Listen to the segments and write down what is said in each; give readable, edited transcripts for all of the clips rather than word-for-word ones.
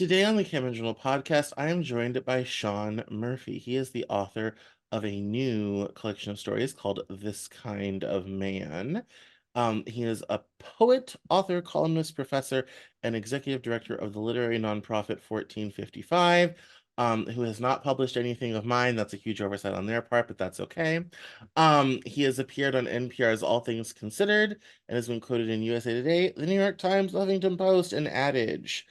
Today on the Cameron Journal podcast, I am joined by Sean Murphy. He is the author of a new collection of stories called This Kind of Man. He is a poet, author, columnist, professor, and executive director of the literary nonprofit 1455, who has not published anything of mine. That's a huge oversight on their part, but that's okay. He has appeared on NPR's All Things Considered and has been quoted in USA Today, The New York Times, The Huffington Post, and Adage.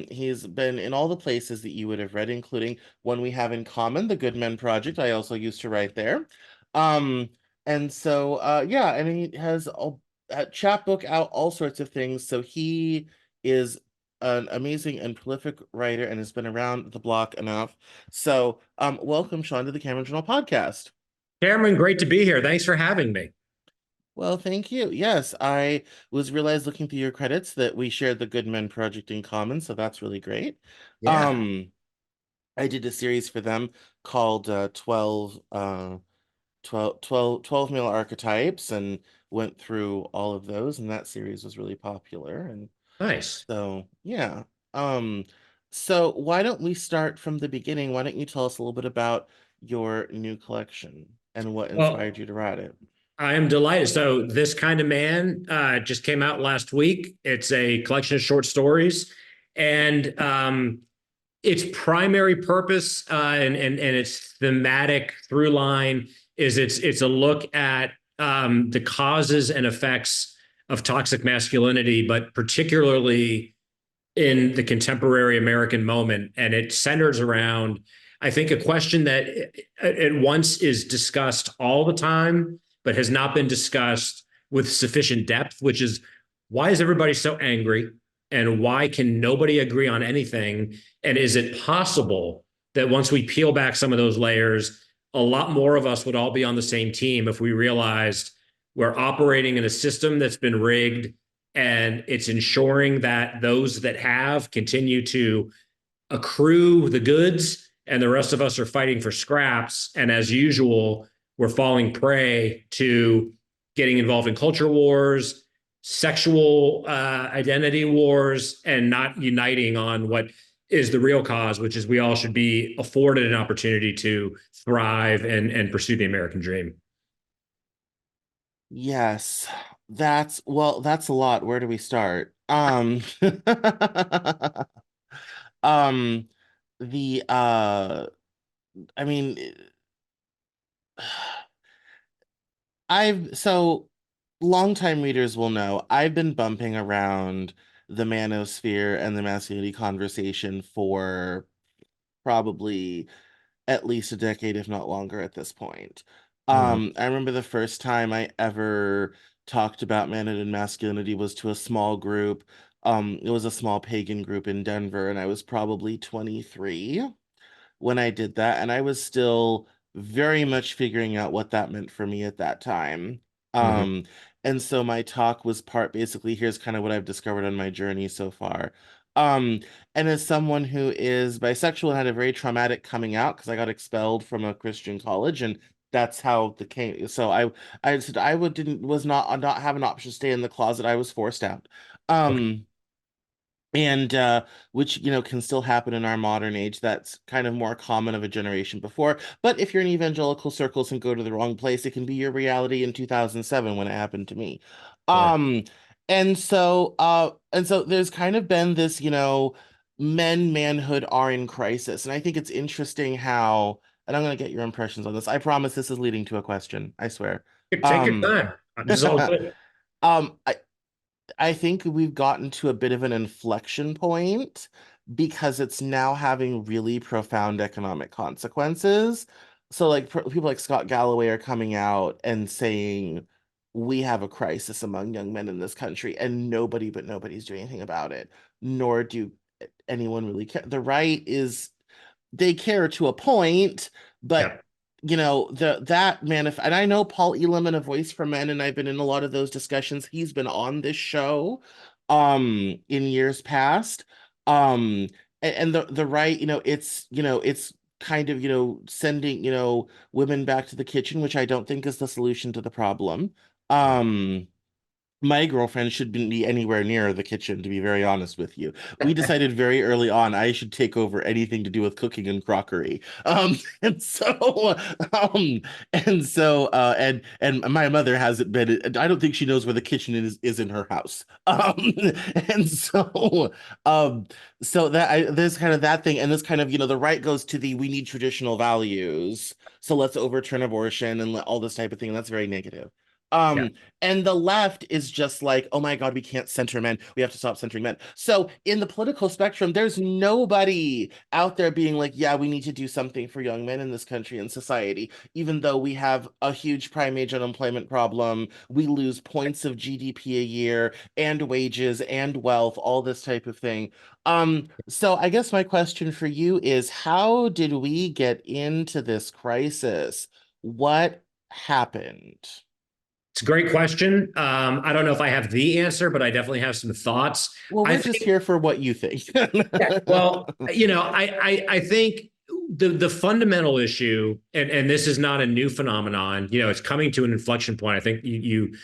He's been in all the places that you would have read, including One We Have in Common, the Good Men Project. I also used to write there. Um, yeah, and he has a chapbook out, all sorts of things. So he is an amazing and prolific writer and has been around the block enough. So, welcome, Sean, to the Cameron Journal podcast. Cameron, great to be here. Thanks for having me. Well, thank you. Yes, I was realized looking through your credits that we shared the Good Men Project in common, so that's really great. Yeah, Um, I did a series for them called 12 male archetypes and went through all of those, and that series was really popular. And nice. so, yeah. Um, so why don't we start from the beginning? Why don't you tell us a little bit about your new collection and what inspired Well, you to write it? I am delighted. So, This Kind of Man just came out last week. It's a collection of short stories, and its primary purpose and its thematic through line is it's a look at the causes and effects of toxic masculinity, but particularly in the contemporary American moment. And it centers around, I think, a question that at once is discussed all the time, but has not been discussed with sufficient depth, which is why is everybody so angry? And why can nobody agree on anything? And is it possible that once we peel back some of those layers, a lot more of us would all be on the same team if we realized we're operating in a system that's been rigged and it's ensuring that those that have continue to accrue the goods and the rest of us are fighting for scraps. And as usual, we're falling prey to getting involved in culture wars, sexual identity wars, and not uniting on what is the real cause, which is we all should be afforded an opportunity to thrive and pursue the American dream. Yes, that's a lot. Where do we start? Um the I mean I've so longtime readers will know I've been bumping around the manosphere and the masculinity conversation for probably at least a decade, if not longer, at this point. Mm-hmm. I remember the first time I ever talked about manhood and masculinity was to a small group. It was a small pagan group in Denver, and I was probably 23 when I did that, and I was still very much figuring out what that meant for me at that time. Mm-hmm. Um, and so my talk was part basically, here's kind of what I've discovered on my journey so far. Um, and as someone who is bisexual and had a very traumatic coming out because I got expelled from a Christian college, and that's how the came. So I said I would didn't was not have an option to stay in the closet. I was forced out. Okay. Um, and which can still happen in our modern age. That's kind of more common of a generation before, but if you're in evangelical circles and go to the wrong place, it can be your reality in 2007 when it happened to me. Sure. um and so there's kind of been this, manhood are in crisis, and I think it's interesting how, and I'm going to get your impressions on this. I promise this is leading to a question, I swear. Take your um time. This is all good. I think we've gotten to a bit of an inflection point because it's now having really profound economic consequences. So, like, people like Scott Galloway are coming out and saying, we have a crisis among young men in this country, and nobody but nobody's doing anything about it, nor do anyone really care. The right is, they care to a point, but Yeah. that and I know Paul Elam in A Voice for Men, and I've been in a lot of those discussions. He's been on this show in years past. And the right, it's kind of, sending, women back to the kitchen, which I don't think is the solution to the problem. Um My girlfriend shouldn't be anywhere near the kitchen, to be very honest with you. We decided very early on I should take over anything to do with cooking and crockery. And so, um, and my mother hasn't been. I don't think she knows where the kitchen is in her house. And um, so there's kind of that thing, and this kind of the right goes to the we need traditional values, so let's overturn abortion and all this type of thing. And that's very negative. Yeah. Um, and the left is just like, oh my God, we can't center men. We have to stop centering men. So in the political spectrum, there's nobody out there being like, yeah, we need to do something for young men in this country and society, even though we have a huge prime age unemployment problem. We lose points of GDP a year and wages and wealth, all this type of thing. So I guess my question for you is, how did we get into this crisis? What happened? It's a great question. I don't know if I have the answer, but I definitely have some thoughts. Well, I we're just think, here for what you think. yeah, well, I think the fundamental issue, and this is not a new phenomenon, it's coming to an inflection point. I think you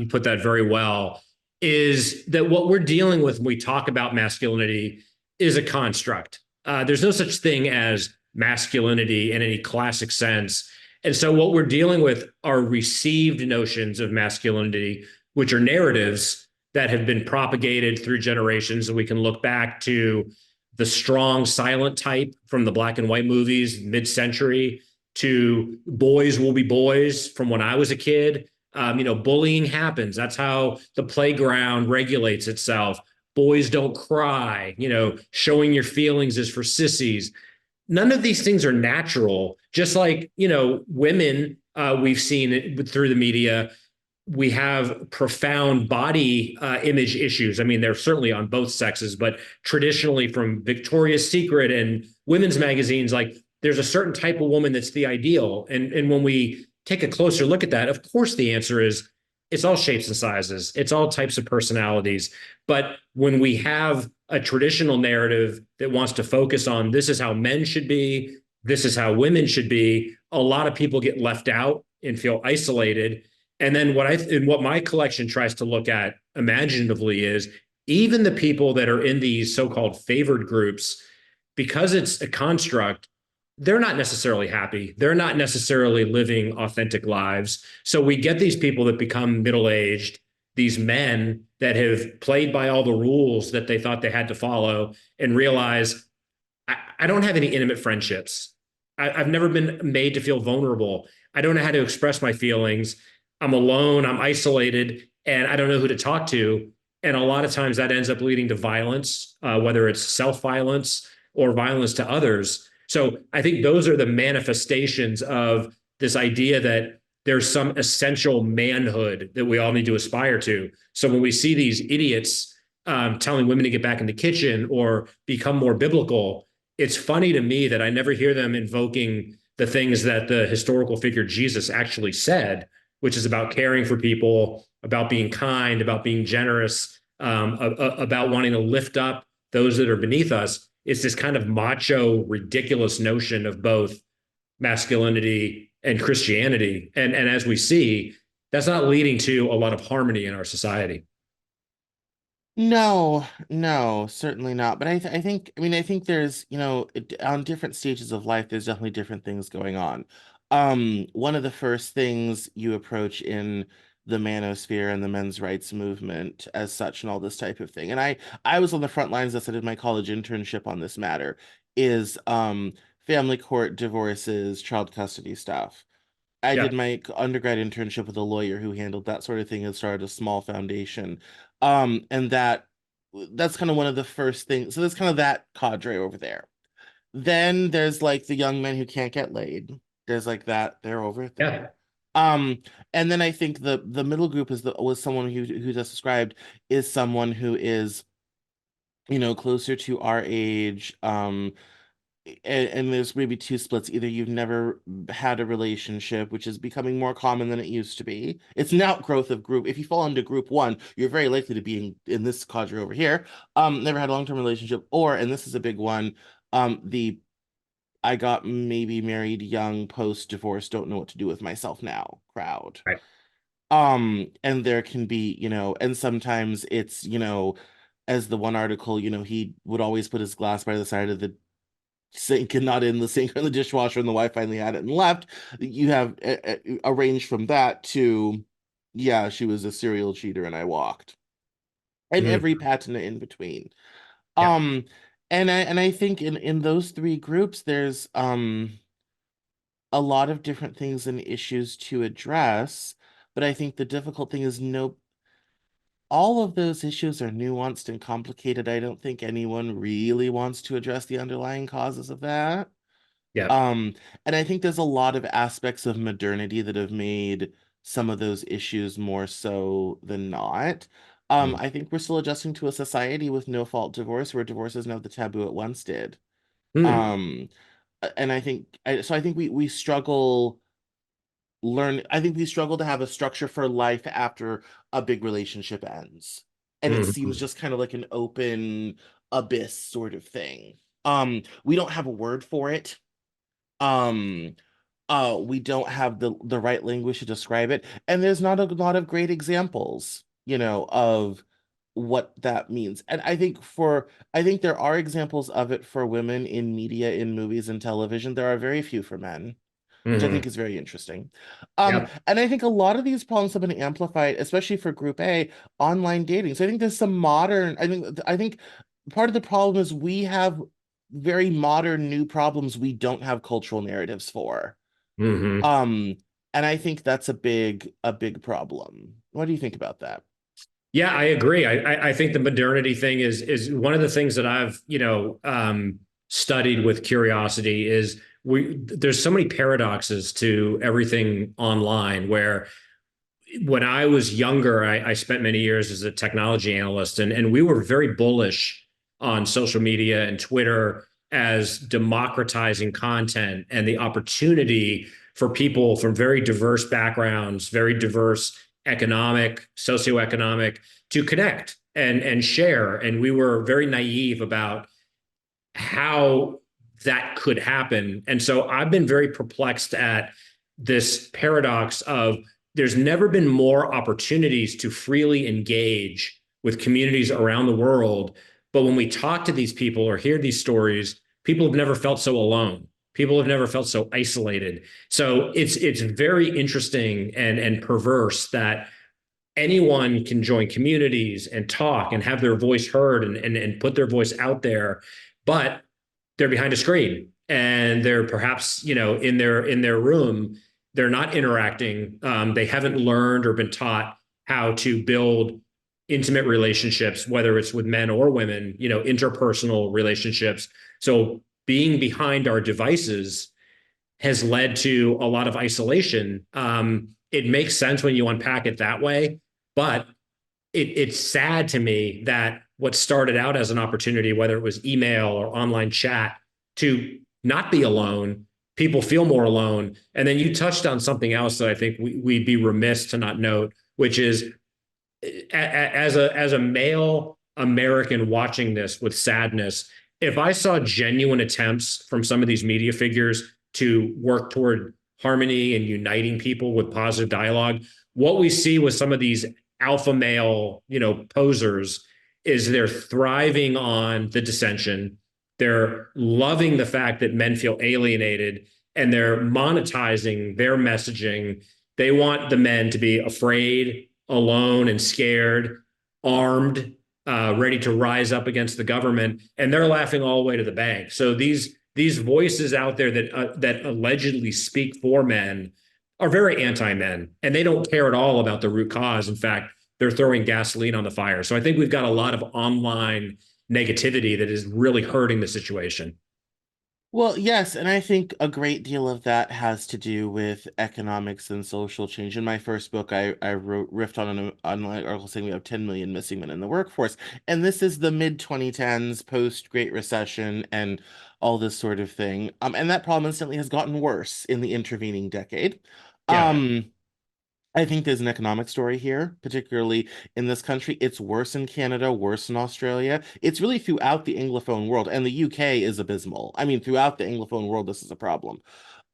put that very well, is that what we're dealing with when we talk about masculinity is a construct. There's no such thing as masculinity in any classic sense. And so what we're dealing with are received notions of masculinity, which are narratives that have been propagated through generations. And we can look back to the strong silent type from the black and white movies, mid-century, to boys will be boys from when I was a kid. Bullying happens. That's how the playground regulates itself. Boys don't cry. Showing your feelings is for sissies. None of these things are natural. Just like women, we've seen it through the media, we have profound body image issues. I mean, they're certainly on both sexes, but traditionally from Victoria's Secret and women's magazines, like there's a certain type of woman that's the ideal. And when we take a closer look at that, of course, the answer is it's all shapes and sizes, it's all types of personalities. But when we have a traditional narrative that wants to focus on this is how men should be, this is how women should be, a lot of people get left out and feel isolated. And then what my collection tries to look at imaginatively is even the people that are in these so-called favored groups, because it's a construct, they're not necessarily happy. They're not necessarily living authentic lives. So we get these people that become middle-aged, these men that have played by all the rules that they thought they had to follow and realize I don't have any intimate friendships. I've never been made to feel vulnerable. I don't know how to express my feelings. I'm alone, I'm isolated, and I don't know who to talk to. And a lot of times that ends up leading to violence, whether it's self violence or violence to others. So I think those are the manifestations of this idea that there's some essential manhood that we all need to aspire to. So when we see these idiots telling women to get back in the kitchen or become more biblical, it's funny to me that I never hear them invoking the things that the historical figure Jesus actually said, which is about caring for people, about being kind, about being generous, about wanting to lift up those that are beneath us. It's this kind of macho, ridiculous notion of both masculinity and Christianity. And as we see, that's not leading to a lot of harmony in our society. No, no, certainly not. But I think there's, on different stages of life, there's definitely different things going on. One of the first things you approach in the manosphere and the men's rights movement as such and all this type of thing. And I was on the front lines as I did my college internship on this matter, is family court divorces, child custody stuff. I Yeah. did my undergrad internship with a lawyer who handled that sort of thing and started a small foundation. And that's kind of one of the first things. So there's kind of that cadre over there. Then there's like the young men who can't get laid. There's like that, they're over Yeah. there. And then I think the middle group was someone who just described is someone who is, closer to our age, and there's maybe two splits. Either you've never had a relationship, which is becoming more common than it used to be. It's an outgrowth of group. If you fall into group one, you're very likely to be in this cadre over here. Never had a long-term relationship, or, and this is a big one, the I got maybe married young, post-divorce, don't know what to do with myself now crowd. Right. And there can be, and sometimes it's, as the one article, he would always put his glass by the side of the sink and not in the sink or in the dishwasher, and the wife finally had it and left. You have a range from that to, yeah, she was a serial cheater and I walked, and every Mhm. patina in between. Yeah. Um, and I think in those three groups, there's a lot of different things and issues to address. But I think the difficult thing is all of those issues are nuanced and complicated. I don't think anyone really wants to address the underlying causes of that. Yeah. Um, and I think there's a lot of aspects of modernity that have made some of those issues more so than not. Mm. I think we're still adjusting to a society with no fault divorce, where divorce is now the taboo it once did. Mm. Um, and I think we struggle I think we struggle to have a structure for life after a big relationship ends. And it seems Mhm. just kind of like an open abyss sort of thing. We don't have a word for it. Um, we don't have the right language to describe it, and there's not a lot of great examples, of what that means. And I think there are examples of it for women in media, in movies and television. There are very few for men, which I think Mhm. is very interesting. Yeah. And I think a lot of these problems have been amplified, especially for Group A, online dating. So I think there's some I think part of the problem is we have very modern new problems we don't have cultural narratives for. Mhm. Um, and I think that's a big problem. What do you think about that? Yeah, I agree. I think the modernity thing is one of the things that I've studied with curiosity. Is we there's so many paradoxes to everything online. Where when I was younger, I spent many years as a technology analyst, and we were very bullish on social media and Twitter as democratizing content and the opportunity for people from very diverse backgrounds, very diverse economic, socioeconomic, to connect and share. And we were very naive about how that could happen. And so I've been very perplexed at this paradox of there's never been more opportunities to freely engage with communities around the world. But when we talk to these people or hear these stories, people have never felt so alone. People have never felt so isolated. So it's very interesting and perverse that anyone can join communities and talk and have their voice heard and put their voice out there, but they're behind a screen and they're perhaps in their room. They're not interacting. They haven't learned or been taught how to build intimate relationships, whether it's with men or women, interpersonal relationships. So being behind our devices has led to a lot of isolation. It makes sense when you unpack it that way, but it's sad to me that what started out as an opportunity, whether it was email or online chat, to not be alone, people feel more alone. And then you touched on something else that I think we'd be remiss to not note, which is as a male American watching this with sadness, if I saw genuine attempts from some of these media figures to work toward harmony and uniting people with positive dialogue, what we see with some of these alpha male, posers is they're thriving on the dissension. They're loving the fact that men feel alienated and they're monetizing their messaging. They want the men to be afraid, alone, and scared, armed, ready to rise up against the government, and they're laughing all the way to the bank. So these voices out there that allegedly speak for men are very anti-men, and they don't care at all about the root cause. In fact, they're throwing gasoline on the fire. So I think we've got a lot of online negativity that is really hurting the situation. Well, yes, and I think a great deal of that has to do with economics and social change. In my first book, I wrote riffed on an online article saying we have 10 million missing men in the workforce, and this is the mid 2010s, post Great Recession, and all this sort of thing. And that problem instantly has gotten worse in the intervening decade. Yeah. Um, I think there's an economic story here, particularly in this country. It's worse in Canada, worse in Australia. It's really throughout the Anglophone world, and the UK is abysmal. I mean, throughout the Anglophone world, this is a problem.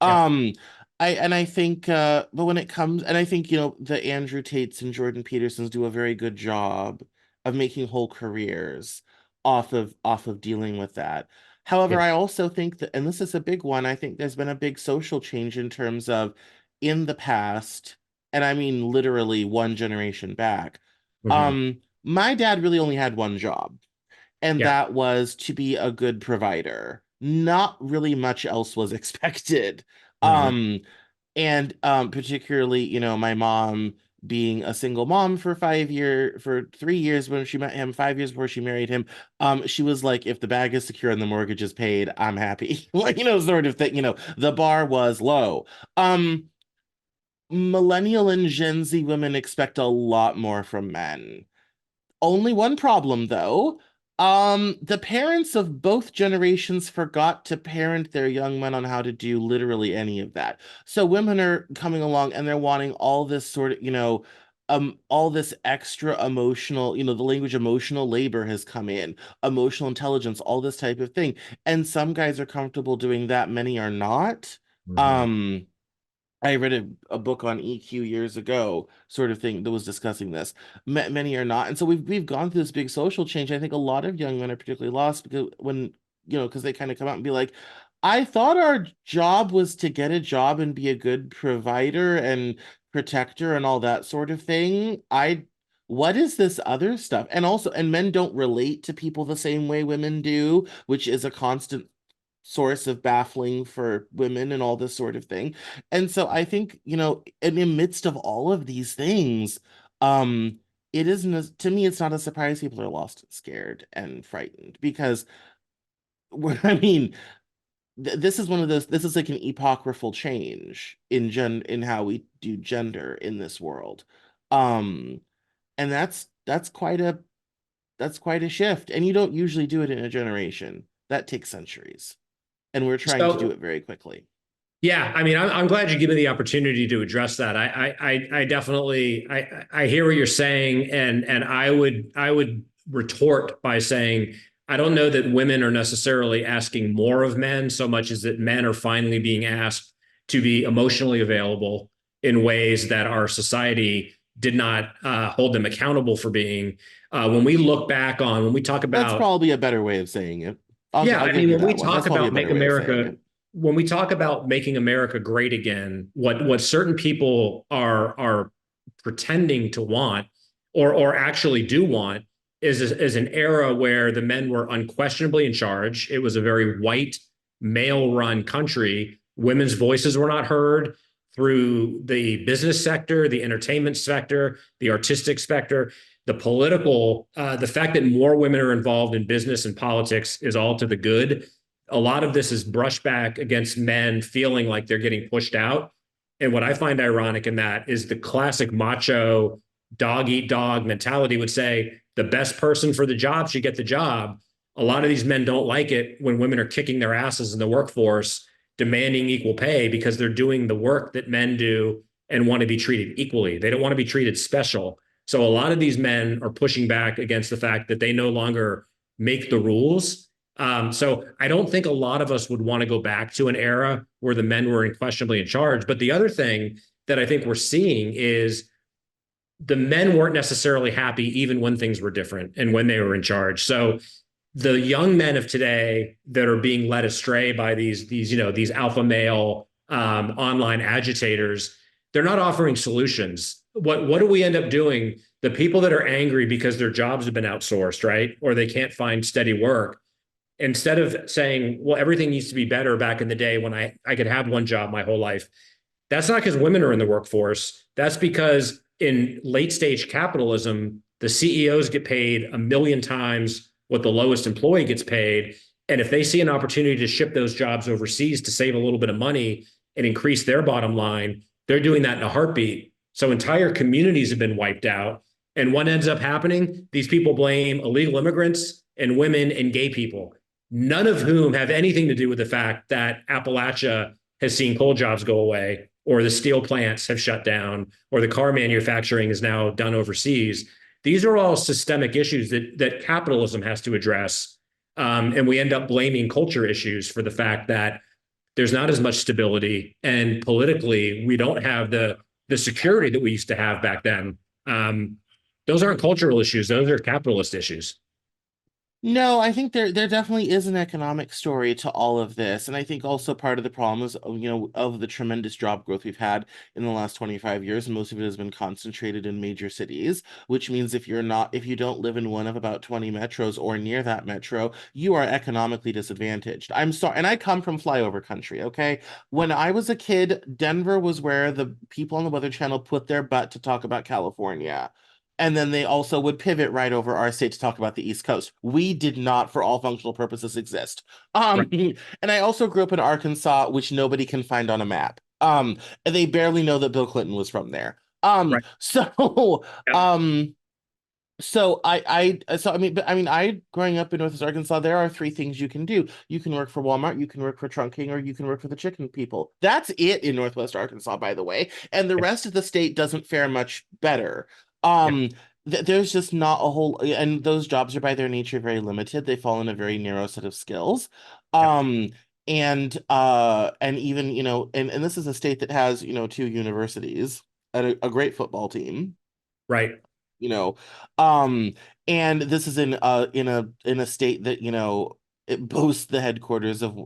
Yeah. Um, I think but when it comes and I think the Andrew Tates and Jordan Petersons do a very good job of making whole careers off of dealing with that. However, Yeah. I also think that, and this is a big one, I think there's been a big social change in terms of in the past, and I mean literally one generation back. Mhm. My dad really only had one job, and Yeah. that was to be a good provider. Not really much else was expected. Mhm. Um, and particularly, my mom being a single mom for 3 years when she met him, 5 years before she married him, she was like, if the bag is secure and the mortgage is paid, I'm happy. Like, sort of thing, the bar was low. Um, Millennial and Gen Z women expect a lot more from men. Only one problem though. The parents of both generations forgot to parent their young men on how to do literally any of that. So women are coming along and they're wanting all this sort of, all this extra emotional, the language emotional labor has come in, emotional intelligence, all this type of thing. And some guys are comfortable doing that, many are not. Mhm. Um, I read a book on EQ years ago, sort of thing that was discussing this. Many are not, and so we've gone through this big social change. I think a lot of young men are particularly lost because because they kind of come out and be like, "I thought our job was to get a job and be a good provider and protector and all that sort of thing. What is this other stuff?" And also, and men don't relate to people the same way women do, which is a constant source of baffling for women and all this sort of thing. And so I think, in the midst of all of these things, it isn't to me, it's not a surprise people are lost and scared and frightened because I mean, this is one of those, this is like an epochal change in how we do gender in this world. Um, and that's quite a shift. And you don't usually do it in a generation. That takes centuries. And we're trying to do So it very quickly. yeah, I mean, I'm glad you give me the opportunity to address that. I definitely I hear what you're saying, and I would retort by saying I don't know that women are necessarily asking more of men so much as that men are finally being asked to be emotionally available in ways that our society did not hold them accountable for being. When we look back on when we talk That's about probably a better way of saying it. yeah, I'll I give mean, you when we that one. talk That's probably a about make better way of saying America, it. when we talk about making America great again, what certain people are pretending to want or actually do want is an era where the men were unquestionably in charge. It was a very white, male-run country. Women's voices were not heard through the business sector, the entertainment sector, the artistic sector, the political, the fact that more women are involved in business and politics is all to the good. A lot of this is brushed back against men feeling like they're getting pushed out. And what I find ironic in that is the classic macho dog eat dog mentality would say the best person for the job should get the job. A lot of these men don't like it when women are kicking their asses in the workforce, demanding equal pay because they're doing the work that men do and want to be treated equally. They don't want to be treated special. So a lot of these men are pushing back against the fact that they no longer make the rules. So I don't think a lot of us would want to go back to an era where the men were unquestionably in charge. But the other thing that I think we're seeing is the men weren't necessarily happy even when things were different and when they were in charge. So the young men of today that are being led astray by these alpha male online agitators, they're not offering solutions. What do we end up doing? The people that are angry because their jobs have been outsourced, right, or they can't find steady work, instead of saying, well, everything needs to be better back in the day when I could have one job my whole life. That's not because women are in the workforce. That's because in late stage capitalism, the CEOs get paid a million times what the lowest employee gets paid. And if they see an opportunity to ship those jobs overseas to save a little bit of money and increase their bottom line, they're doing that in a heartbeat. So entire communities have been wiped out. And what ends up happening? These people blame illegal immigrants and women and gay people, none of whom have anything to do with the fact that Appalachia has seen coal jobs go away, or the steel plants have shut down, or the car manufacturing is now done overseas. These are all systemic issues that capitalism has to address. And we end up blaming culture issues for the fact that there's not as much stability, and politically, we don't have the security that we used to have back then. Those aren't cultural issues; those are capitalist issues. No, I think there definitely is an economic story to all of this. And I think also part of the problem is, of the tremendous job growth we've had in the last 25 years, and most of it has been concentrated in major cities, which means if you don't live in one of about 20 metros or near that metro, you are economically disadvantaged. I'm sorry, and I come from flyover country, okay? When I was a kid, Denver was where the people on the Weather Channel put their butt to talk about California. And then they also would pivot right over our state to talk about the East Coast. We did not, for all functional purposes, exist. Right, And I also grew up in Arkansas, which nobody can find on a map. And they barely know that Bill Clinton was from there. right. So, Yep, um, I growing up in Northwest Arkansas, there are three things you can do. You can work for Walmart, you can work for Trunking, or you can work for the chicken people. That's it in Northwest Arkansas, by the way. And the yep, rest of the state doesn't fare much better. yep, There's just not a whole, and those jobs are by their nature very limited. They fall in a very narrow set of skills. yep. Um, and even, and this is a state that has, two universities and a great football team Right, you know um and this is in a state that it boasts the headquarters of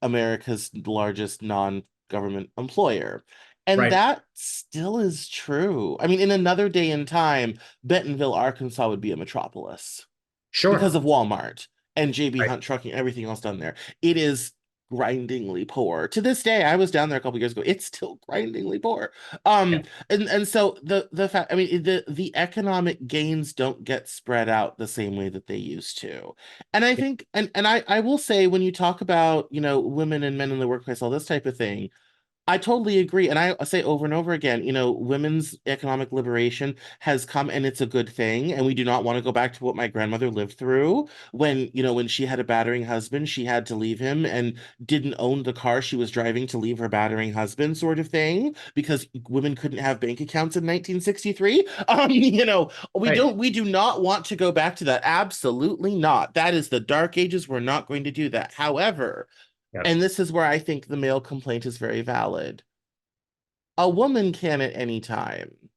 America's largest non-government employer, and right. that still is true. I mean, in another day and time, Bentonville, Arkansas would be a metropolis because Sure. of Walmart and JB Right. Hunt Trucking, everything else done there. It is grindingly poor. To this day, I was down there a couple years ago. It's still grindingly poor. Yeah. And so the fact, I mean, the economic gains don't get spread out the same way that they used to. And I think, and I will say, when you talk about, women and men in the workplace, all this type of thing, I totally agree. And I say over and over again, women's economic liberation has come, and it's a good thing. And we do not want to go back to what my grandmother lived through when she had a battering husband, she had to leave him and didn't own the car she was driving to leave her battering husband, sort of thing, because women couldn't have bank accounts in 1963. Right. We do not want to go back to that. Absolutely not. That is the dark ages. We're not going to do that. However, Yep. and this is where I think the male complaint is very valid. A woman can at any time,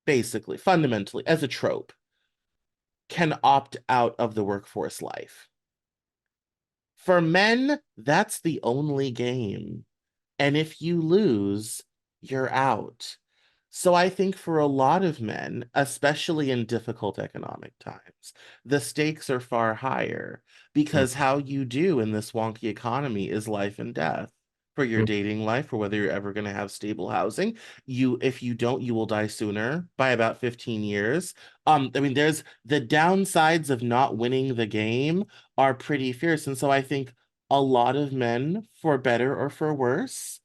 basically, fundamentally, as a trope, can opt out of the workforce life. For men, that's the only game. And if you lose, you're out. So I think for a lot of men, especially in difficult economic times, the stakes are far higher Mm, because how you do in this wonky economy is life and death for your mm, dating life, or whether you're ever going to have stable housing. If you don't, you will die sooner by about 15 years. I mean, there's the downsides of not winning the game are pretty fierce. And so I think a lot of men, for better or for worse,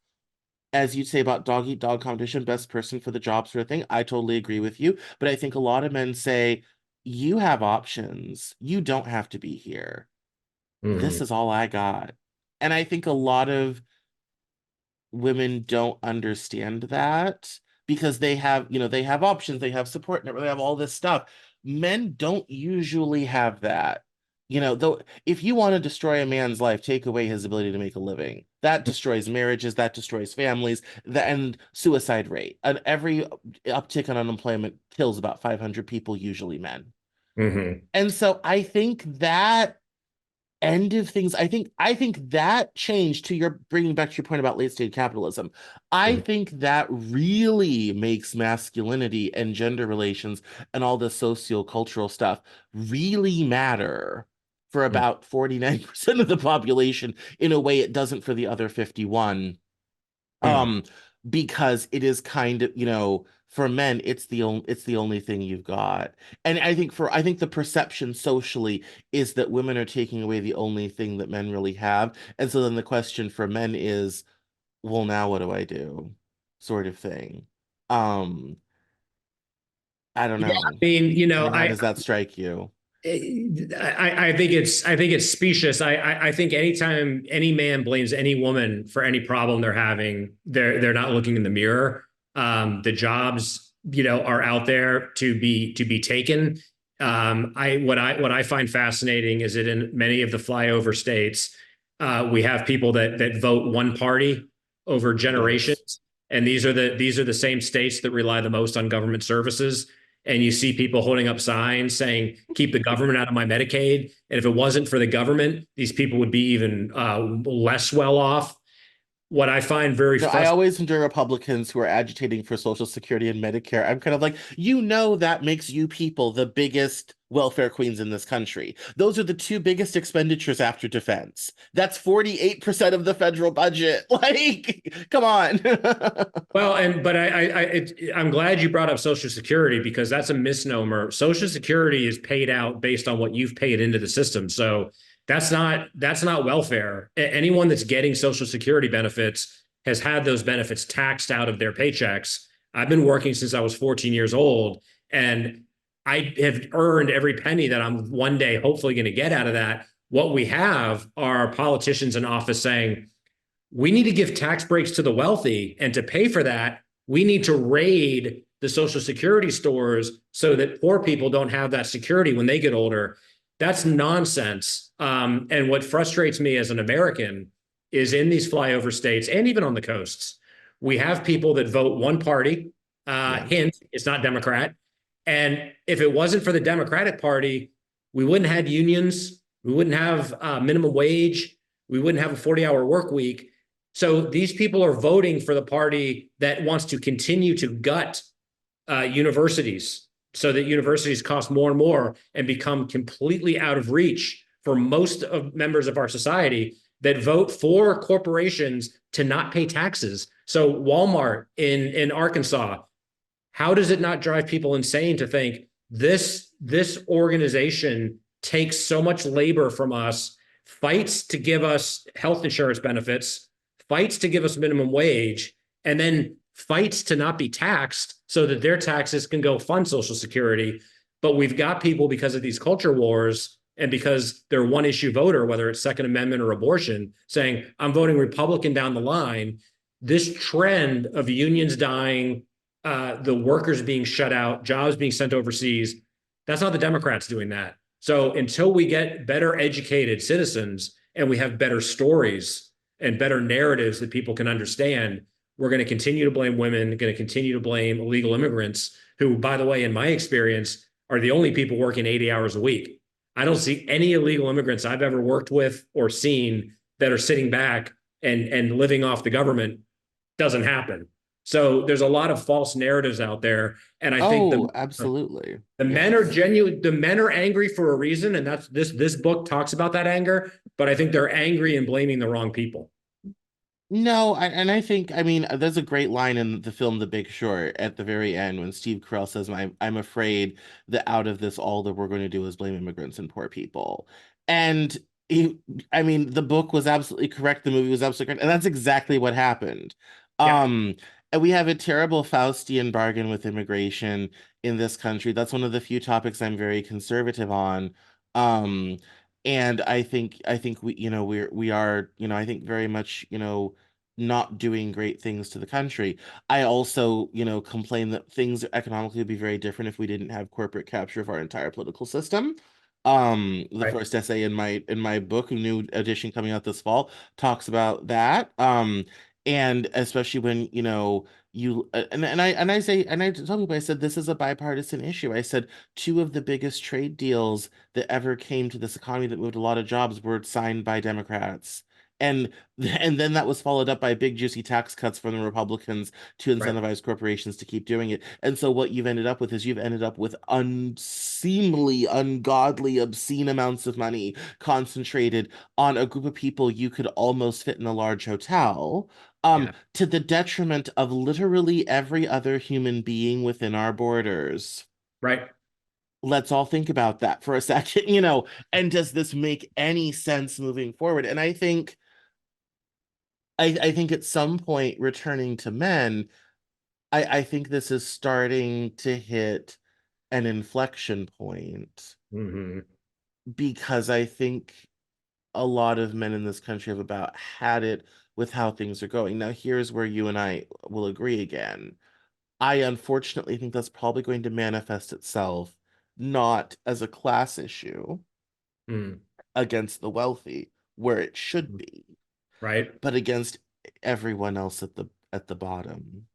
as you say about dog eat dog competition, best person for the job sort of thing, I totally agree with you. But I think a lot of men say, you have options. You don't have to be here. This mhm, is all I got. And I think a lot of women don't understand that because they have options, they have support network, they have all this stuff. Men don't usually have that. Though if you want to destroy a man's life, take away his ability to make a living. That destroys marriages, that destroys families, and suicide rate. And every uptick on unemployment kills about 500 people, usually men. mhm, And so I think that end of things, I think that change, to your bringing back to your point about late stage capitalism, I mhm, think that really makes masculinity and gender relations and all the socio-cultural stuff really matter for mhm, about 49% of the population in a way it doesn't for the other 51. mhm, um because it is kind of, for men, it's the only thing you've got. And I think the perception socially is that women are taking away the only thing that men really have. And so then the question for men is, well, now what do I do, sort of thing. um I don't Yeah. know. I mean, I mean, how does that strike you? I think it's specious. I think anytime any man blames any woman for any problem they're having, they're not looking in the mirror. The jobs, are out there to be taken. I what I find fascinating is that in many of the flyover states, We have people that vote one party over Yes. generations, and these are the same states that rely the most on government services. And you see people holding up signs saying, "Keep the government out of my Medicaid." And if it wasn't for the government, these people would be even less well off. What I find very No, I frustrating. always enjoy Republicans who are agitating for Social Security and Medicare. I'm kind of like, that makes you people the biggest welfare queens in this country. Those are the two biggest expenditures after defense. That's 48% of the federal budget. Like, come on. Well, and but I'm glad you brought up Social Security because that's a misnomer. Social Security is paid out based on what you've paid into the system. So that's not welfare. Anyone that's getting Social Security benefits has had those benefits taxed out of their paychecks. I've been working since I was 14 years old, and I have earned every penny that I'm one day hopefully going to get out of that. What we have are politicians in office saying, we need to give tax breaks to the wealthy. And to pay for that, we need to raid the Social Security stores so that poor people don't have that security when they get older. That's nonsense. And what frustrates me as an American is in these flyover states and even on the coasts, we have people that vote one party. Yeah. Hint, it's not Democrat. And if it wasn't for the Democratic Party, we wouldn't have unions. We wouldn't have minimum wage. We wouldn't have a 40-hour work week. So these people are voting for the party that wants to continue to gut universities so that universities cost more and more and become completely out of reach for most of members of our society that vote for corporations to not pay taxes. So Walmart in Arkansas, how does it not drive people insane to think this organization takes so much labor from us, fights to give us health insurance benefits, fights to give us minimum wage, and then fights to not be taxed so that their taxes can go fund Social Security. But we've got people because of these culture wars and because they're one issue voter, whether it's Second Amendment or abortion, saying, I'm voting Republican down the line. This trend of unions dying, the workers being shut out, jobs being sent overseas, that's not the Democrats doing that. So until we get better educated citizens and we have better stories and better narratives that people can understand, we're going to continue to blame women, going to continue to blame illegal immigrants, who, by the way, in my experience, are the only people working 80 hours a week. I don't see any illegal immigrants I've ever worked with or seen that are sitting back and living off the government. Doesn't happen. So there's a lot of false narratives out there, and I think Oh, absolutely. the men are Yes. genuine. The men are angry for a reason, and that's this book talks about that anger. But I think they're angry and blaming the wrong people. No, and I think, I mean, there's a great line in the film The Big Short at the very end when Steve Carell says, I'm afraid that out of this, all that we're going to do is blame immigrants and poor people. And he, I mean, the book was absolutely correct. The movie was absolutely correct. And that's exactly what happened. Yeah, Um, and we have a terrible Faustian bargain with immigration in this country. That's one of the few topics I'm very conservative on. Um, and I think we are, I think very much, not doing great things to the country. I also, complain that things economically would be very different if we didn't have corporate capture of our entire political system. The right. first essay in my book, a new edition coming out this fall, talks about that. And especially when, and I tell people, I said this is a bipartisan issue. I said two of the biggest trade deals that ever came to this economy that moved a lot of jobs were signed by Democrats. And and then that was followed up by big juicy tax cuts from the Republicans to Right. incentivize corporations to keep doing it. And so what you've ended up with is you've ended up with unseemly, ungodly, obscene amounts of money concentrated on a group of people you could almost fit in a large hotel, Yeah. to the detriment of literally every other human being within our borders. Right. Let's all think about that for a second, and does this make any sense moving forward? And I think at some point, returning to men, I think this is starting to hit an inflection point, Hmm. because I think a lot of men in this country have about had it with how things are going. Now, here's where you and I will agree again. I unfortunately think that's probably going to manifest itself not as a class issue Mm. against the wealthy. where it should be, Right. but against everyone else at the bottom.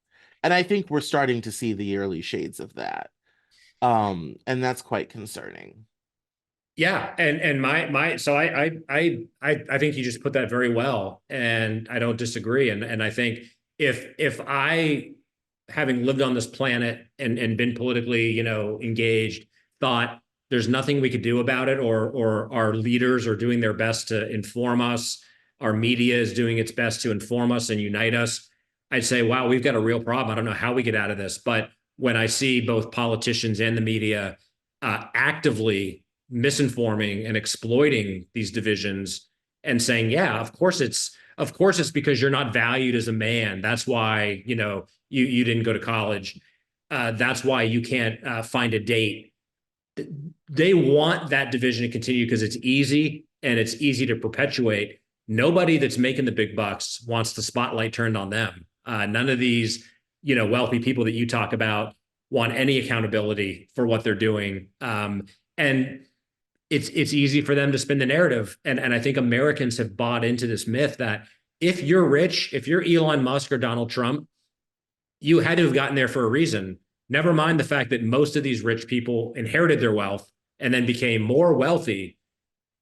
And I think we're starting to see the early shades of that. And that's quite concerning. Yeah, and my so I think you just put that very well, and I don't disagree. And I think if I, having lived on this planet and been politically, engaged, thought there's nothing we could do about it, or our leaders are doing their best to inform us, our media is doing its best to inform us and unite us, I'd say, wow, we've got a real problem. I don't know how we get out of this. But when I see both politicians and the media actively misinforming and exploiting these divisions and saying, yeah, of course it's because you're not valued as a man. That's why, you didn't go to college. That's why you can't find a date. They want that division to continue because it's easy and it's easy to perpetuate. Nobody that's making the big bucks wants the spotlight turned on them. None of these, wealthy people that you talk about want any accountability for what they're doing. And it's easy for them to spin the narrative. And I think Americans have bought into this myth that if you're rich, if you're Elon Musk or Donald Trump, you had to have gotten there for a reason. Never mind the fact that most of these rich people inherited their wealth and then became more wealthy.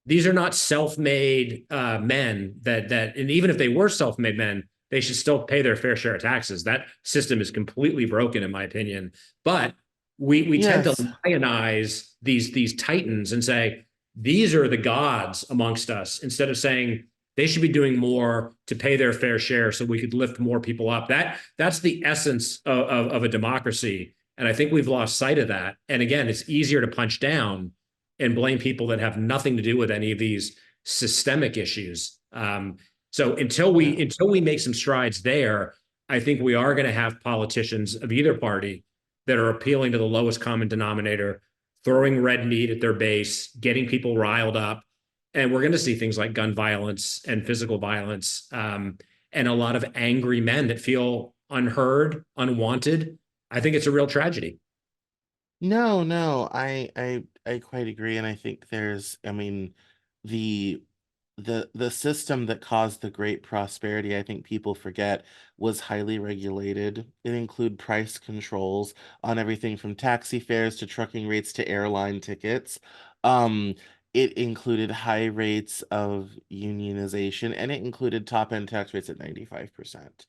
These are not self-made men and even if they were self-made men, they should still pay their fair share of taxes. That system is completely broken, in my opinion. But we tend to Yes. lionize these titans and say these are the gods amongst us, instead of saying they should be doing more to pay their fair share so we could lift more people up. That's the essence of a democracy. And I think we've lost sight of that. And again, it's easier to punch down and blame people that have nothing to do with any of these systemic issues. So Yeah. until we make some strides there, I think we are going to have politicians of either party that are appealing to the lowest common denominator, throwing red meat at their base, getting people riled up, and we're going to see things like gun violence and physical violence, and a lot of angry men that feel unheard, unwanted. I think it's a real tragedy. No, no, I quite agree, and I think I mean, the the system that caused the great prosperity, I think people forget, was highly regulated. It included price controls on everything from taxi fares to trucking rates to airline tickets. Um, it included high rates of unionization, and it included top-end tax rates at 95%.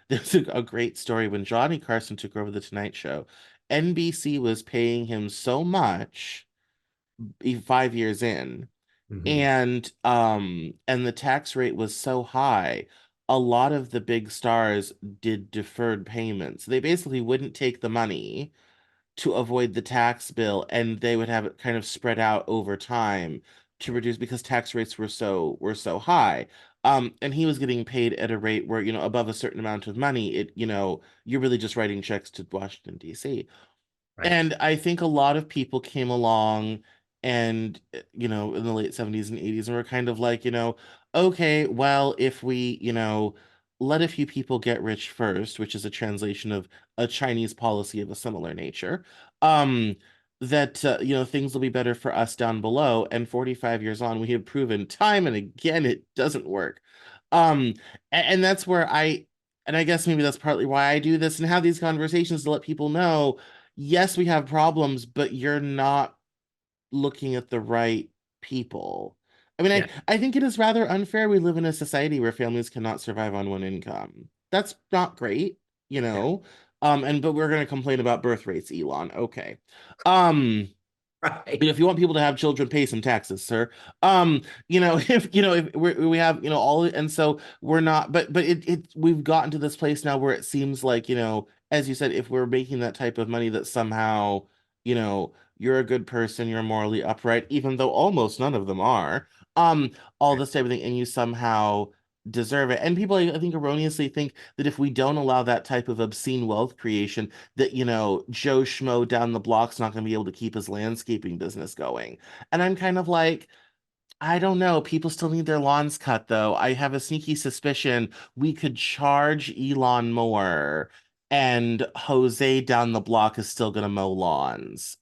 There's a great story when Johnny Carson took over the Tonight Show. NBC was paying him so much 5 years in, Mm-hmm. and the tax rate was so high, a lot of the big stars did deferred payments. They basically wouldn't take the money to avoid the tax bill, and they would have it kind of spread out over time to reduce because tax rates were so high. And he was getting paid at a rate where, above a certain amount of money, you're really just writing checks to Washington, D.C. Right. And I think a lot of people came along and, in the late 70s and 80s and were kind of like, okay, well, if we, let a few people get rich first, which is a translation of a Chinese policy of a similar nature, um, that, things will be better for us down below. And 45 years on, we have proven time and again it doesn't work. Um, and that's where and I guess maybe that's partly why I do this and have these conversations to let people know yes, we have problems, but you're not looking at the right people. I mean, Yeah. I think it is rather unfair we live in a society where families cannot survive on one income. That's not great, you Yeah. know. And but we're gonna complain about birth rates, Elon. Okay. Um, Right. if you want people to have children, pay some taxes, sir. If we have, all, and so we're not, but we've gotten to this place now where it seems like, as you said, if we're making that type of money that somehow, you're a good person, you're morally upright, even though almost none of them are, all this type of thing, and you somehow deserve it. And people, I think, erroneously think that if we don't allow that type of obscene wealth creation, that Joe Schmo down the block's not going to be able to keep his landscaping business going. And I'm kind of like, I don't know. People still need their lawns cut, though. I have a sneaky suspicion we could charge Elon more, and Jose down the block is still going to mow lawns.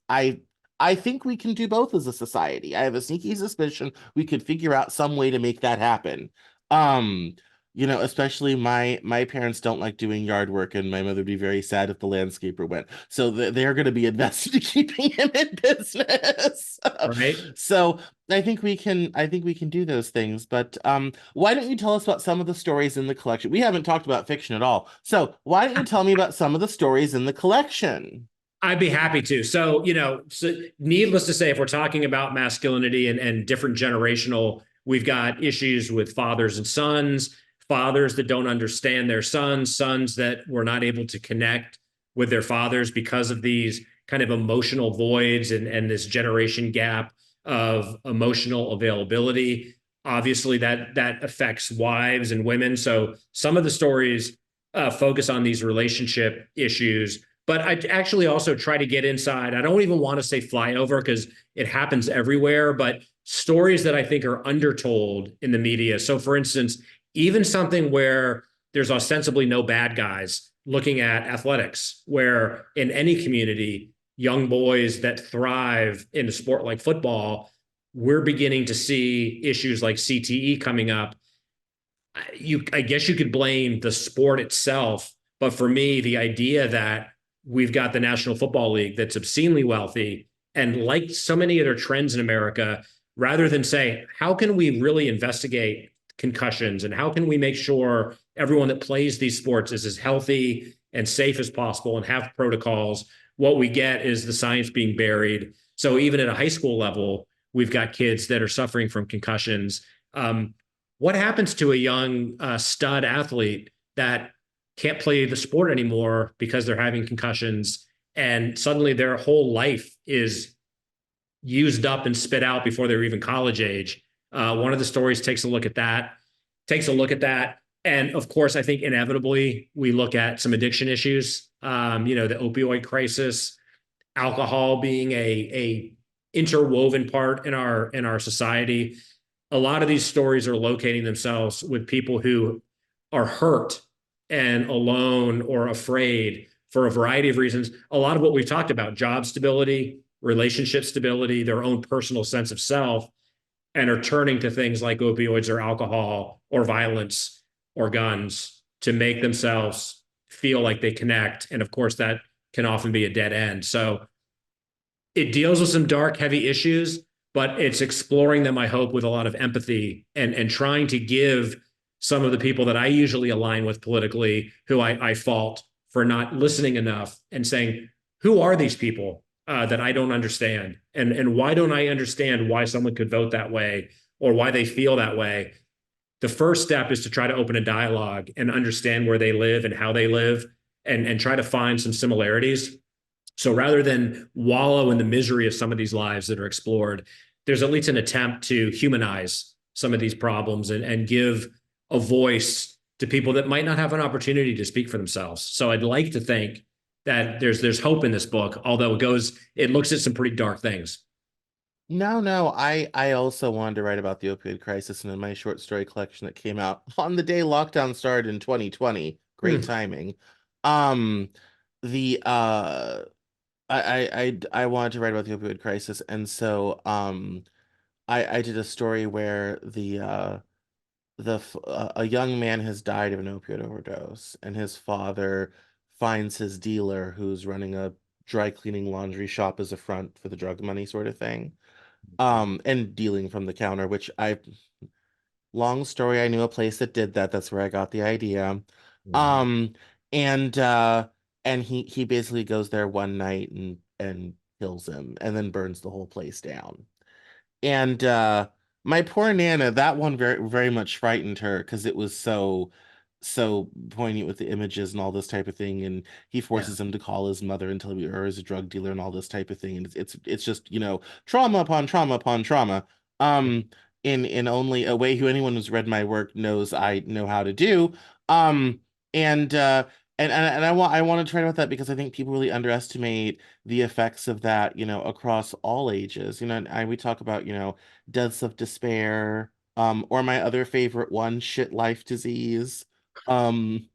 I think we can do both as a society. I have a sneaky suspicion we could figure out some way to make that happen. Um, especially my parents don't like doing yard work, and my mother would be very sad if the landscaper went. So they're going to be invested in keeping him in business. Right? So I think we can do those things. But why don't you tell us about some of the stories in the collection? We haven't talked about fiction at all. So why don't you tell me about some of the stories in the collection? I'd be happy to. So, needless to say, if we're talking about masculinity and different generational, we've got issues with fathers and sons, fathers that don't understand their sons, sons that were not able to connect with their fathers because of these kind of emotional voids and this generation gap of emotional availability. Obviously, that affects wives and women. So some of the stories focus on these relationship issues, but I actually also try to get inside. I don't even want to say flyover because it happens everywhere, but stories that I think are undertold in the media. So, for instance, even something where there's ostensibly no bad guys, looking at athletics, where in any community, young boys that thrive in a sport like football, we're beginning to see issues like CTE coming up. I guess you could blame the sport itself, but for me, the idea that we've got the National Football League that's obscenely wealthy, and like so many other trends in America, rather than say, how can we really investigate concussions and how can we make sure everyone that plays these sports is as healthy and safe as possible and have protocols, what we get is the science being buried. So even at a high school level, we've got kids that are suffering from concussions. What happens to a young stud athlete that can't play the sport anymore because they're having concussions, and suddenly their whole life is used up and spit out before they're even college age? One of the stories takes a look at that. And of course, I think inevitably we look at some addiction issues, the opioid crisis, alcohol being a interwoven part in our society. A lot of these stories are locating themselves with people who are hurt and alone or afraid for a variety of reasons. A lot of what we've talked about, job stability, relationship stability, their own personal sense of self, and are turning to things like opioids or alcohol or violence or guns to make themselves feel like they connect. And of course, that can often be a dead end. So it deals with some dark, heavy issues, but it's exploring them, I hope, with a lot of empathy and trying to give some of the people that I usually align with politically, who I fault for not listening enough and saying, who are these people that I don't understand? And why don't I understand why someone could vote that way or why they feel that way? The first step is to try to open a dialogue and understand where they live and how they live and try to find some similarities. So rather than wallow in the misery of some of these lives that are explored, there's at least an attempt to humanize some of these problems and give a voice to people that might not have an opportunity to speak for themselves. So I'd like to think that there's hope in this book, although it looks at some pretty dark things. No, no, I also wanted to write about the opioid crisis, and in my short story collection that came out on the day lockdown started in 2020. Great Hmm. timing. Um, the I wanted to write about the opioid crisis, and so I did a story where a young man has died of an opioid overdose, and his father finds his dealer who's running a dry cleaning laundry shop as a front for the drug money sort of thing, and dealing from the counter, which I long story, I knew a place that did that. That's where I got the idea. Wow. Um, and he basically goes there one night and kills him and then burns the whole place down. And my poor Nana, that one very very much frightened her because it was so poignant with the images and all this type of thing. And he Yeah. forces him to call his mother and tell her he's a drug dealer and all this type of thing. And it's just, trauma upon trauma upon trauma. Um, in only a way who anyone who's read my work knows I know how to do. Um, and I want to try about that because I think people really underestimate the effects of that, across all ages. We talk about, deaths of despair, or my other favorite one, shit life disease. Um,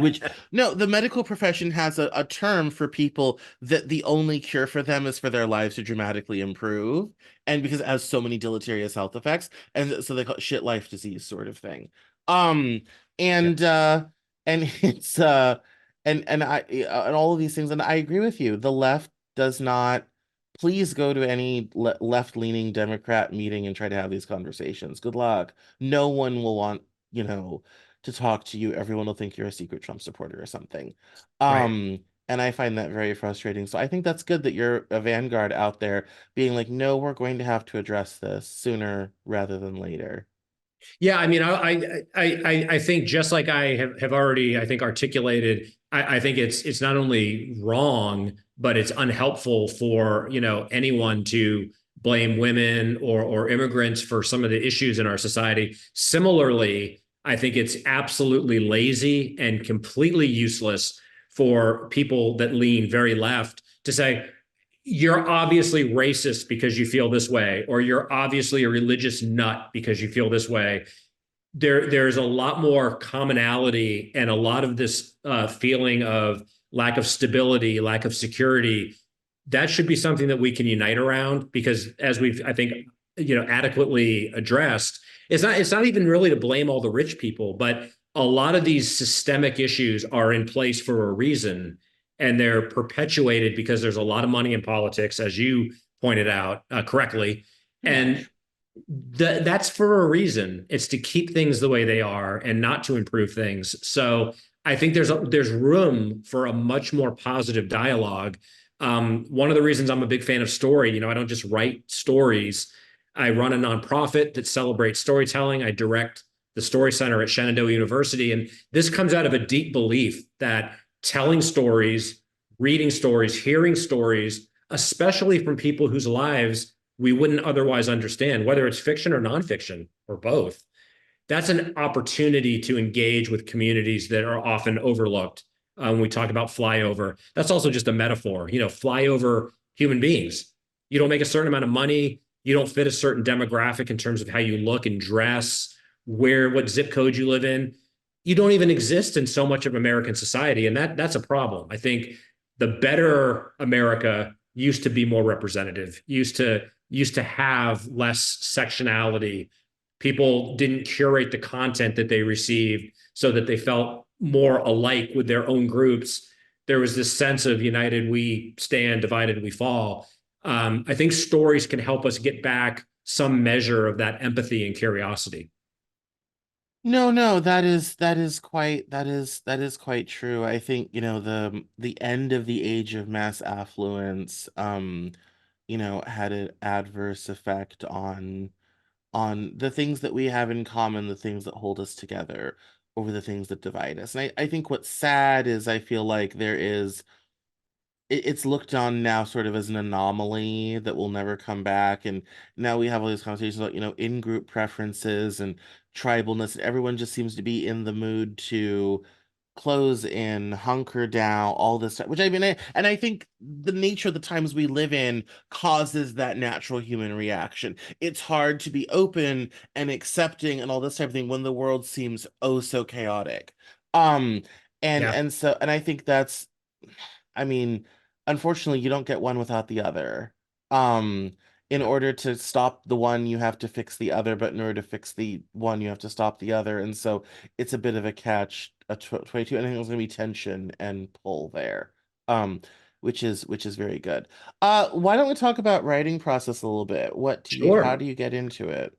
Which, no, the medical profession has a term for people that the only cure for them is for their lives to dramatically improve. And because it has so many deleterious health effects. And so they call it shit life disease sort of thing. Um, Yeah. and it's and all of these things, and I agree with you. The left does not please go to any left-leaning Democrat meeting and try to have these conversations. Good luck. No one will want, you know, to talk to you. Everyone will think you're a secret Trump supporter or something. Right. And I find that very frustrating. So I think that's good that you're a vanguard out there being like, no, we're going to have to address this sooner rather than later. Yeah, I mean, I think just like I have already, I think articulated, I think it's not only wrong, but it's unhelpful for, anyone to blame women or immigrants for some of the issues in our society. Similarly, I think it's absolutely lazy and completely useless for people that lean very left to say, you're obviously racist because you feel this way, or you're obviously a religious nut because you feel this way. There's a lot more commonality and a lot of this feeling of lack of stability, lack of security. That should be something that we can unite around because, as we've, I think, adequately addressed, it's not even really to blame all the rich people, but a lot of these systemic issues are in place for a reason, and they're perpetuated because there's a lot of money in politics, as you pointed out correctly, Too and much. that's for a reason. It's to keep things the way they are and not to improve things. So I think there's room for a much more positive dialogue. One of the reasons I'm a big fan of story, I don't just write stories. I run a nonprofit that celebrates storytelling. I direct the Story Center at Shenandoah University, and this comes out of a deep belief that telling stories, reading stories, hearing stories, especially from people whose lives we wouldn't otherwise understand, whether it's fiction or nonfiction or both. That's an opportunity to engage with communities that are often overlooked. When we talk about flyover, that's also just a metaphor, flyover human beings. You don't make a certain amount of money, you don't fit a certain demographic in terms of how you look and dress, what zip code you live in. You don't even exist in so much of American society. And that's a problem. I think the better America used to be more representative, used to have less sectionality. People didn't curate the content that they received so that they felt more alike with their own groups. There was this sense of united we stand, divided we fall. I think stories can help us get back some measure of that empathy and curiosity. No, no, that is quite true. I think, the end of the age of mass affluence, had an adverse effect on the things that we have in common, the things that hold us together over the things that divide us. And I think what's sad is I feel like it's looked on now sort of as an anomaly that will never come back. And now we have all these conversations about, in-group preferences and tribalness. And everyone just seems to be in the mood to close in, hunker down, all this stuff. Which I mean, and I think the nature of the times we live in causes that natural human reaction. It's hard to be open and accepting and all this type of thing when the world seems oh so chaotic. Um, and Yeah. and so and I think that's, I mean, unfortunately, you don't get one without the other. Um, in Yeah. order to stop the one, you have to fix the other, but in order to fix the one, you have to stop the other. And so it's a bit of a catch, a 22. And I think there's going to be tension and pull there, um, which is very good. Why don't we talk about writing process a little bit? How Sure. do you get into it?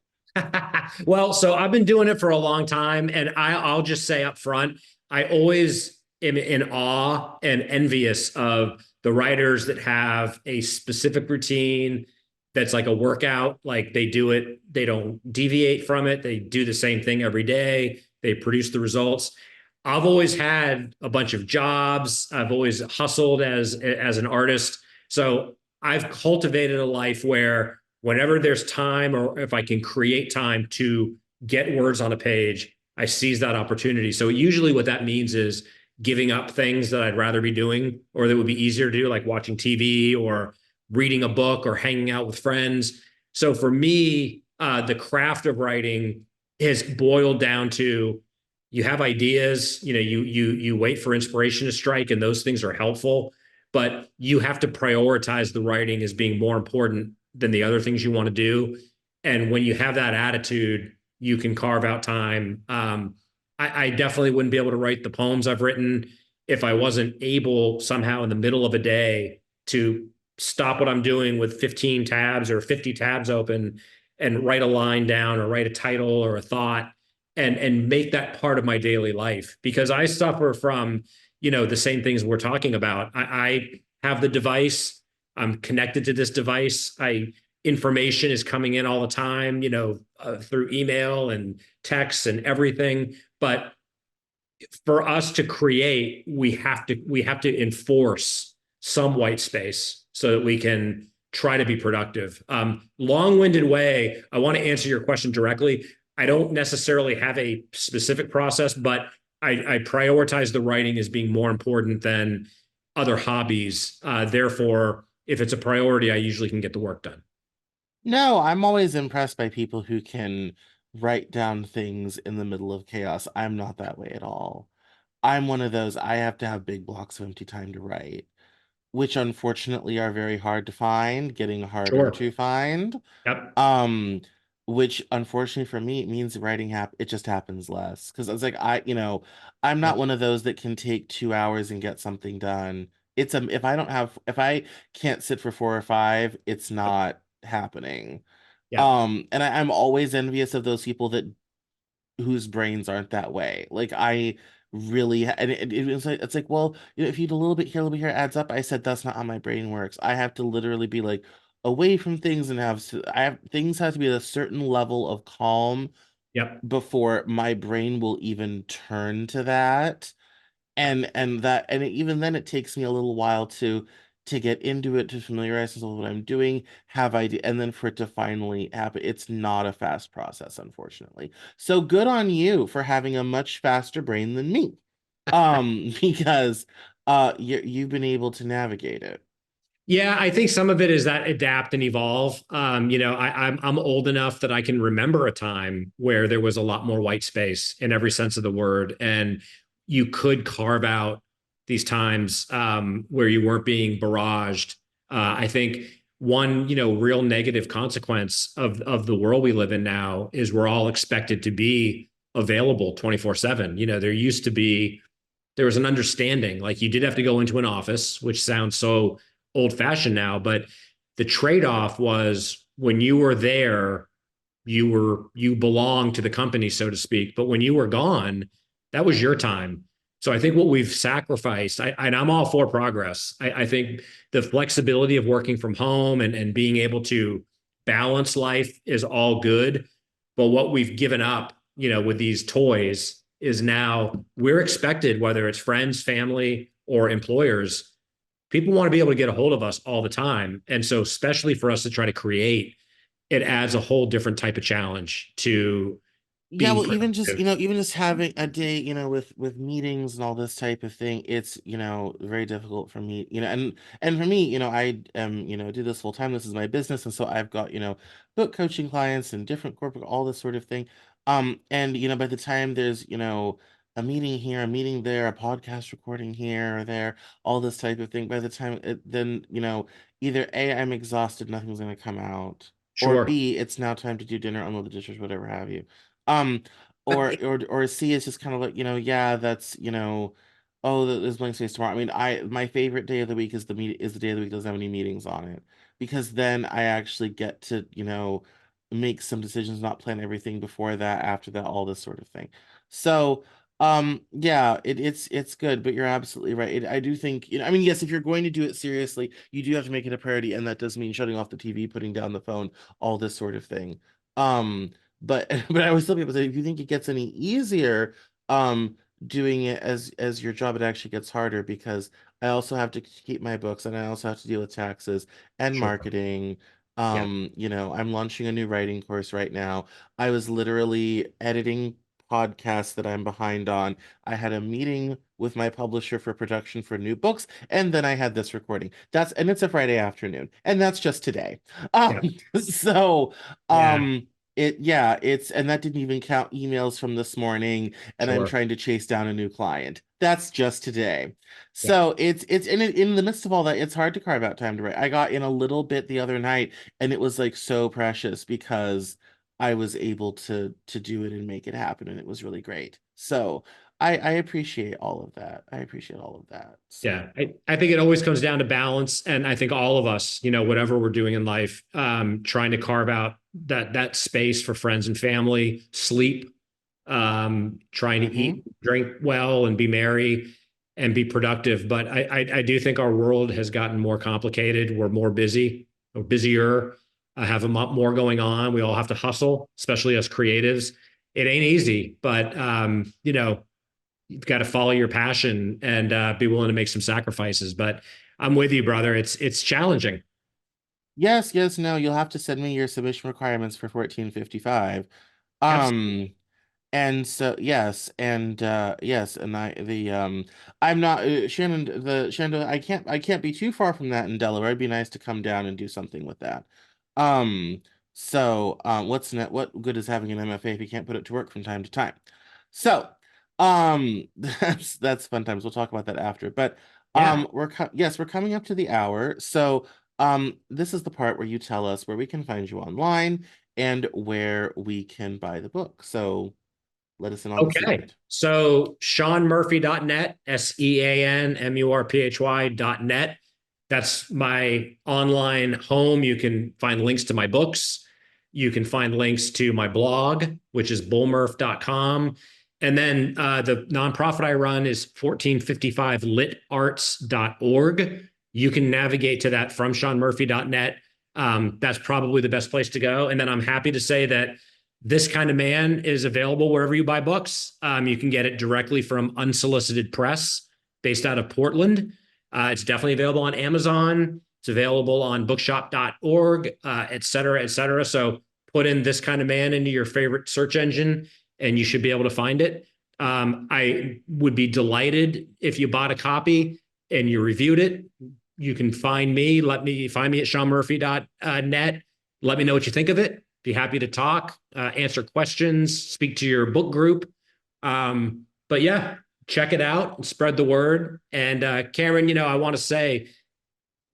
Well, so I've been doing it for a long time, and I'll just say up front, I always am in awe and envious of the writers that have a specific routine that's like a workout. Like they do it, they don't deviate from it. They do the same thing every day. They produce the results. I've always had a bunch of jobs. I've always hustled as an artist. So I've cultivated a life where whenever there's time or if I can create time to get words on a page, I seize that opportunity. So usually what that means is giving up things that I'd rather be doing or that would be easier to do, like watching TV or reading a book or hanging out with friends. So for me, the craft of writing has boiled down to You have ideas, you wait for inspiration to strike, and those things are helpful, but you have to prioritize the writing as being more important than the other things you want to do. And when you have that attitude, you can carve out time. I definitely wouldn't be able to write the poems I've written if I wasn't able somehow in the middle of a day to stop what I'm doing with 15 tabs or 50 tabs open and write a line down or write a title or a thought and make that part of my daily life, because I suffer from, the same things we're talking about. I have the device, I'm connected to this device. Information is coming in all the time, through email and texts and everything. But for us to create, we have to enforce some white space so that we can try to be productive. Long-winded way. I want to answer your question directly. I don't necessarily have a specific process, but I prioritize the writing as being more important than other hobbies. Therefore, if it's a priority, I usually can get the work done. No, I'm always impressed by people who can write down things in the middle of chaos. I'm not that way at all. I'm one of those, I have to have big blocks of empty time to write, which unfortunately are very hard to find, getting harder Sure. to find. Yep. Um, which unfortunately for me, it means it just happens less. Because it's like I'm not Yep. one of those that can take 2 hours and get something done. If I can't sit for 4 or 5, it's Yep. not happening. Yep. And I'm always envious of those people that whose brains aren't that way. Like I really, and it's like, well, if you do a little bit here, a little bit here, it adds up. I said that's not how my brain works. I have to literally be like away from things and I have things have to be at a certain level of calm Yep. before my brain will even turn to that. Even then it takes me a little while to get into it, to familiarize myself with what I'm doing, have idea, and then for it to finally happen. It's not a fast process, unfortunately. So good on you for having a much faster brain than me. Because you've been able to navigate it. Yeah, I think some of it is that adapt and evolve. I'm old enough that I can remember a time where there was a lot more white space in every sense of the word, and you could carve out these times where you weren't being barraged. I think one, real negative consequence of the world we live in now is we're all expected to be available 24/7. There was an understanding, like you did have to go into an office, which sounds so old fashioned now, but the trade off was when you were there, you belonged to the company, so to speak. But when you were gone, that was your time. So I think what we've sacrificed, and I'm all for progress. I think the flexibility of working from home and being able to balance life is all good. But what we've given up, with these toys is now we're expected, whether it's friends, family, or employers, people want to be able to get a hold of us all the time. And so, especially for us to try to create, it adds a whole different type of challenge to Yeah, being well, productive. even just having a day, with meetings and all this type of thing, it's, very difficult for me, and for me, I am, do this full time. This is my business, and so I've got, book coaching clients and different corporate, all this sort of thing. And by the time there's, a meeting here, a meeting there, a podcast recording here or there, all this type of thing, by the time then, either A, I'm exhausted, nothing's gonna come out, or Sure. B, it's now time to do dinner, unload the dishes, whatever have you. Um, or C is just kind of like, yeah, that's, oh, there's blank space tomorrow. I mean, my favorite day of the week is the day of the week that doesn't have any meetings on it. Because then I actually get to, make some decisions, not plan everything before that, after that, all this sort of thing. So, yeah, it's good, but you're absolutely right. I do think, I mean, yes, if you're going to do it seriously, you do have to make it a priority, and that does mean shutting off the TV, putting down the phone, all this sort of thing. Um, but but I always tell people, say, if you think it gets any easier, um, doing it as your job, it actually gets harder, because I also have to keep my books, and I also have to deal with taxes and Sure. marketing. Yeah. I'm launching a new writing course right now. I was literally editing podcasts that I'm behind on. I had a meeting with my publisher for production for new books, and then I had this recording. It's a Friday afternoon, and that's just today. Um, Yeah. so Yeah. um and that didn't even count emails from this morning, and I'm Sure. trying to chase down a new client. That's just today. Yeah. So it's in the midst of all that, it's hard to carve out time to write. I got in a little bit the other night, and it was like so precious because I was able to do it and make it happen, and it was really great. So I appreciate all of that. I appreciate all of that. So Yeah, I think it always comes down to balance. And I think all of us, whatever we're doing in life, trying to carve out that space for friends and family, sleep, trying to mhm. eat, drink well, and be merry and be productive. But I do think our world has gotten more complicated. We're more busy, or busier, have a lot more going on. We all have to hustle, especially us creatives. It ain't easy, but you've got to follow your passion and be willing to make some sacrifices. But I'm with you, brother. It's challenging. Yes, yes, no, you'll have to send me your submission requirements for 1455. Absolutely. Um, and so yes, and yes, and I'm not Shannon, I can't be too far from that in Delaware. It'd be nice to come down and do something with that. Um, what good is having an MFA if you can't put it to work from time to time? So, that's fun times. We'll talk about that after. But Yeah. we're coming up to the hour. So, this is the part where you tell us where we can find you online and where we can buy the book. So let us in on the Okay. secret. So SeanMurphy.net, SeanMurphy.net. That's my online home. You can find links to my books. You can find links to my blog, which is bullmurph.com. And then the nonprofit I run is 1455litarts.org. You can navigate to that from SeanMurphy.net. That's probably the best place to go. And then I'm happy to say that This Kind of Man is available wherever you buy books. You can get it directly from Unsolicited Press, based out of Portland. It's definitely available on Amazon. It's available on bookshop.org, et cetera, et cetera. So put in This Kind of Man into your favorite search engine, and you should be able to find it. I would be delighted if you bought a copy and you reviewed it. You can find me. Find me at SeanMurphy.net. Let me know what you think of it. Be happy to talk, answer questions, speak to your book group. But yeah, check it out and spread the word. And Cameron, I want to say,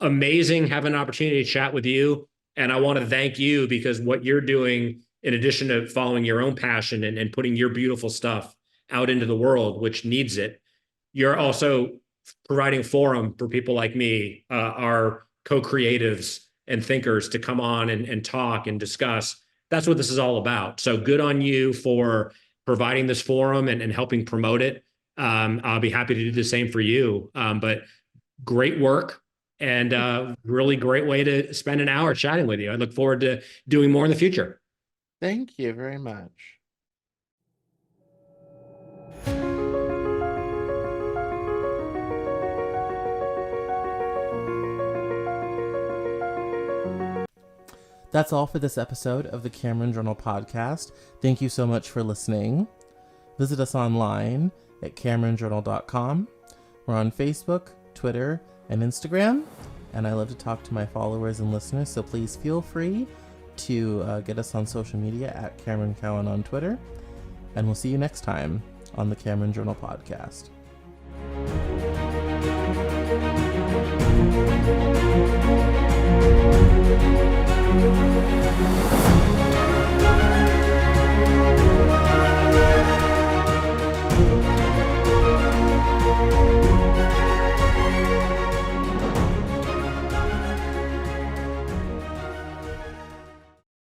amazing having an opportunity to chat with you. And I want to thank you because what you're doing, in addition to following your own passion and putting your beautiful stuff out into the world, which needs it, you're also providing a forum for people like me, our co-creatives and thinkers, to come on and talk and discuss. That's what this is all about. So good on you for providing this forum and helping promote it. I'll be happy to do the same for you. But great work, and really great way to spend an hour chatting with you. I look forward to doing more in the future. Thank you very much. That's all for this episode of the Cameron Journal podcast. Thank you so much for listening. Visit us online at CameronJournal.com. We're on Facebook, Twitter, and Instagram, and I love to talk to my followers and listeners, so please feel free to get us on social media at Cameron Cowan on Twitter, and we'll see you next time on the Cameron Journal podcast. Thank you.